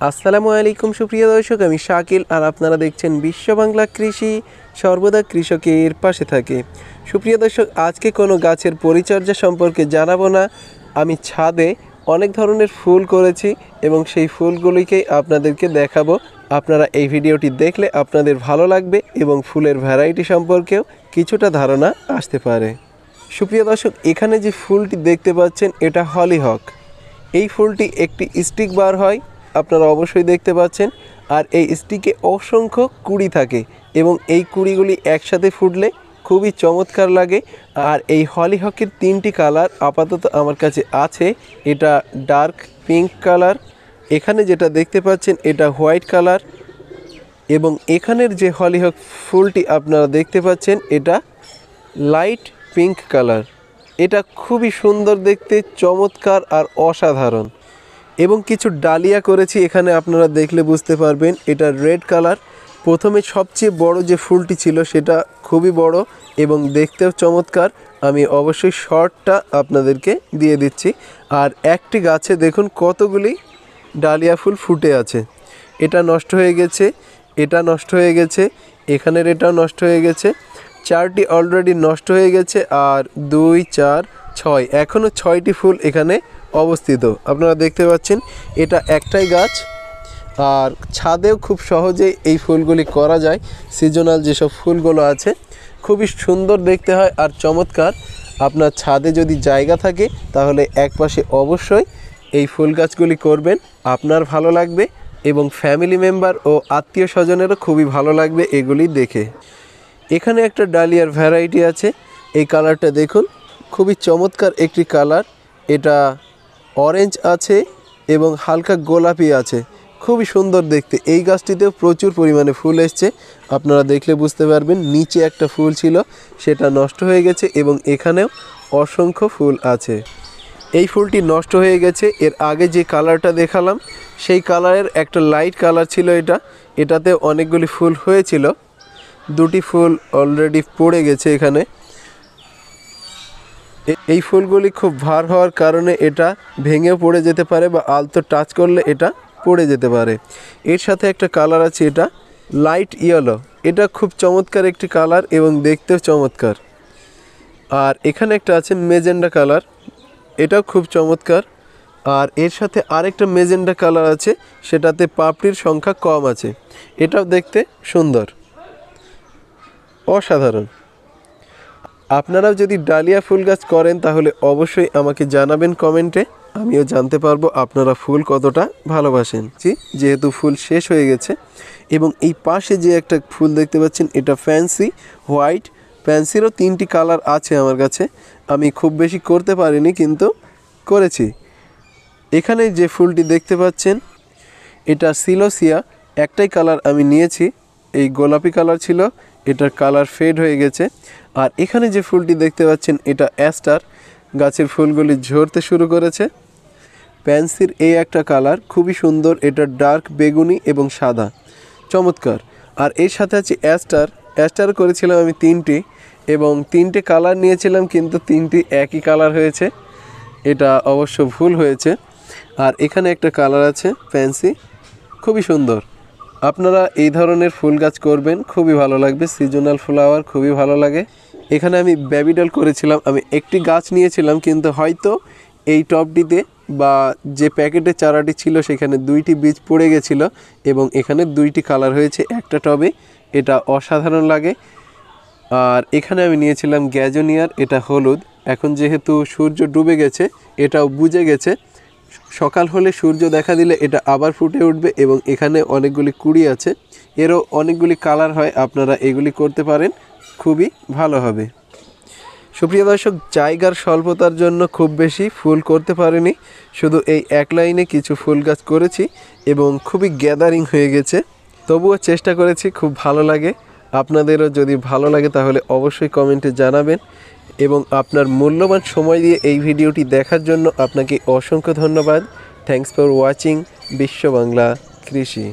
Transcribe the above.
আসসালামু আলাইকুম সুপ্রিয় দর্শক, আমি শাকিল আর আপনারা দেখছেন বিশ্ব বাংলা কৃষি, সর্বদা কৃষকের পাশে থাকে। সুপ্রিয় দর্শক, আজকে কোনো গাছের পরিচর্যা সম্পর্কে জানাবো না। আমি ছাদে অনেক ধরনের ফুল করেছি এবং সেই ফুলগুলিকেই আপনাদেরকে দেখাবো। আপনারা এই ভিডিওটি দেখলে আপনাদের ভালো লাগবে এবং ফুলের ভ্যারাইটি সম্পর্কেও কিছুটা ধারণা আসতে পারে। সুপ্রিয় দর্শক, এখানে যে ফুলটি দেখতে পাচ্ছেন এটা হলিহক। এই ফুলটি একটি স্টিক বার হয়, আপনারা অবশ্যই দেখতে পাচ্ছেন। আর এই স্টিকে অসংখ্য কুড়ি থাকে এবং এই কুড়িগুলি একসাথে ফুটলে খুবই চমৎকার লাগে। আর এই হলিহকের তিনটি কালার আপাতত আমার কাছে আছে। এটা ডার্ক পিঙ্ক কালার, এখানে যেটা দেখতে পাচ্ছেন এটা হোয়াইট কালার, এবং এখানের যে হলিহক ফুলটি আপনারা দেখতে পাচ্ছেন এটা লাইট পিঙ্ক কালার। এটা খুবই সুন্দর দেখতে, চমৎকার আর অসাধারণ। এবং কিছু ডালিয়া করেছি, এখানে আপনারা দেখলে বুঝতে পারবেন এটা রেড কালার। প্রথমে সবচেয়ে বড় যে ফুলটি ছিল সেটা খুবই বড় এবং দেখতেও চমৎকার। আমি অবশ্যই শর্টটা আপনাদেরকে দিয়ে দিচ্ছি। আর একটি গাছে দেখুন কতগুলি ডালিয়া ফুল ফুটে আছে। এটা নষ্ট হয়ে গেছে, এটা নষ্ট হয়ে গেছে, এখানের এটাও নষ্ট হয়ে গেছে। চারটি অলরেডি নষ্ট হয়ে গেছে আর 2, 4, 6 এখনও 6টি ফুল এখানে অবস্থিত আপনারা দেখতে পাচ্ছেন। এটা একটাই গাছ, আর ছাদেও খুব সহজেই এই ফুলগুলি করা যায়। সিজনাল যেসব ফুলগুলো আছে খুবই সুন্দর দেখতে হয় আর চমৎকার। আপনার ছাদে যদি জায়গা থাকে তাহলে একপাশে অবশ্যই এই ফুল গাছগুলি করবেন, আপনার ভালো লাগবে এবং ফ্যামিলি মেম্বার ও আত্মীয় স্বজনেরও খুবই ভালো লাগবে এগুলি দেখে। এখানে একটা ডালিয়ার ভ্যারাইটি আছে, এই কালারটা দেখুন, খুবই চমৎকার একটি কালার। এটা অরেঞ্জ আছে এবং হালকা গোলাপি আছে, খুবই সুন্দর দেখতে। এই গাছটিতেও প্রচুর পরিমাণে ফুল এসছে, আপনারা দেখলে বুঝতে পারবেন। নিচে একটা ফুল ছিল সেটা নষ্ট হয়ে গেছে এবং এখানেও অসংখ্য ফুল আছে। এই ফুলটি নষ্ট হয়ে গেছে। এর আগে যে কালারটা দেখালাম সেই কালারের একটা লাইট কালার ছিল এটাতে অনেকগুলি ফুল হয়েছিল। 2টি ফুল অলরেডি পড়ে গেছে এখানে। এই ফুলগুলি খুব ভার হওয়ার কারণে এটা ভেঙেও পড়ে যেতে পারে বা আলতো টাচ করলে এটা পড়ে যেতে পারে। এর সাথে একটা কালার আছে, এটা লাইট ইয়েলো। এটা খুব চমৎকার একটি কালার এবং দেখতেও চমৎকার। আর এখানে একটা আছে মেজেন্ডা কালার, এটাও খুব চমৎকার। আর এর সাথে আরেকটা মেজেন্ডা কালার আছে, সেটাতে পাপড়ির সংখ্যা কম আছে, এটাও দেখতে সুন্দর, অসাধারণ। আপনারাও যদি ডালিয়া ফুল গাছ করেন তাহলে অবশ্যই আমাকে জানাবেন কমেন্টে, আমিও জানতে পারবো আপনারা ফুল কতটা ভালোবাসেন। যেহেতু ফুল শেষ হয়ে গেছে। এবং এই পাশে যে একটা ফুল দেখতে পাচ্ছেন এটা ফ্যান্সি হোয়াইট। ফ্যান্সিরও 3টি কালার আছে আমার কাছে, আমি খুব বেশি করতে পারিনি কিন্তু করেছি। এখানে যে ফুলটি দেখতে পাচ্ছেন এটা সিলোসিয়া, একটাই কালার আমি নিয়েছি, এই গোলাপি কালার ছিল, এটার কালার ফেড হয়ে গেছে। আর এখানে যে ফুলটি দেখতে পাচ্ছেন এটা অ্যাস্টার, গাছের ফুলগুলি ঝরতে শুরু করেছে। প্যান্সির এই একটা কালার খুবই সুন্দর, এটা ডার্ক বেগুনি এবং সাদা, চমৎকার। আর এর সাথে আছে অ্যাস্টার করেছিলাম আমি 3টি এবং 3টে কালার নিয়েছিলাম কিন্তু 3টি একই কালার হয়েছে, এটা অবশ্য ভুল হয়েছে। আর এখানে একটা কালার আছে ফ্যান্সি, খুবই সুন্দর। আপনারা এই ধরনের ফুল গাছ করবেন, খুবই ভালো লাগবে। সিজনাল ফ্লাওয়ার খুবই ভালো লাগে। এখানে আমি বেবিডল করেছিলাম, আমি একটি গাছ নিয়েছিলাম কিন্তু হয়তো এই টবটিতে বা যে প্যাকেটে চারাটি ছিল সেখানে 2টি বীজ পড়ে গেছিলো এবং এখানে 2টি কালার হয়েছে একটা টবে, এটা অসাধারণ লাগে। আর এখানে আমি নিয়েছিলাম গ্যাজোনিয়ার, এটা হলুদ। এখন যেহেতু সূর্য ডুবে গেছে এটাও বুঝে গেছে, সকাল হলে সূর্য দেখা দিলে এটা আবার ফুটে উঠবে এবং এখানে অনেকগুলি কুড়ি আছে, এরও অনেকগুলি কালার হয়, আপনারা এগুলি করতে পারেন, খুবই ভালো হবে। সুপ্রিয় দর্শক, জায়গার স্বল্পতার জন্য খুব বেশি ফুল করতে পারিনি, শুধু এই এক লাইনে কিছু ফুল গাছ করেছি এবং খুবই গ্যাদারিং হয়ে গেছে, তবুও চেষ্টা করেছি, খুব ভালো লাগে। আপনাদেরও যদি ভালো লাগে তাহলে অবশ্যই কমেন্টে জানাবেন এবং আপনার মূল্যবান সময় দিয়ে এই ভিডিওটি দেখার জন্য আপনাকে অসংখ্য ধন্যবাদ। থ্যাঙ্কস ফর ওয়াচিং বিশ্ব বাংলা কৃষি।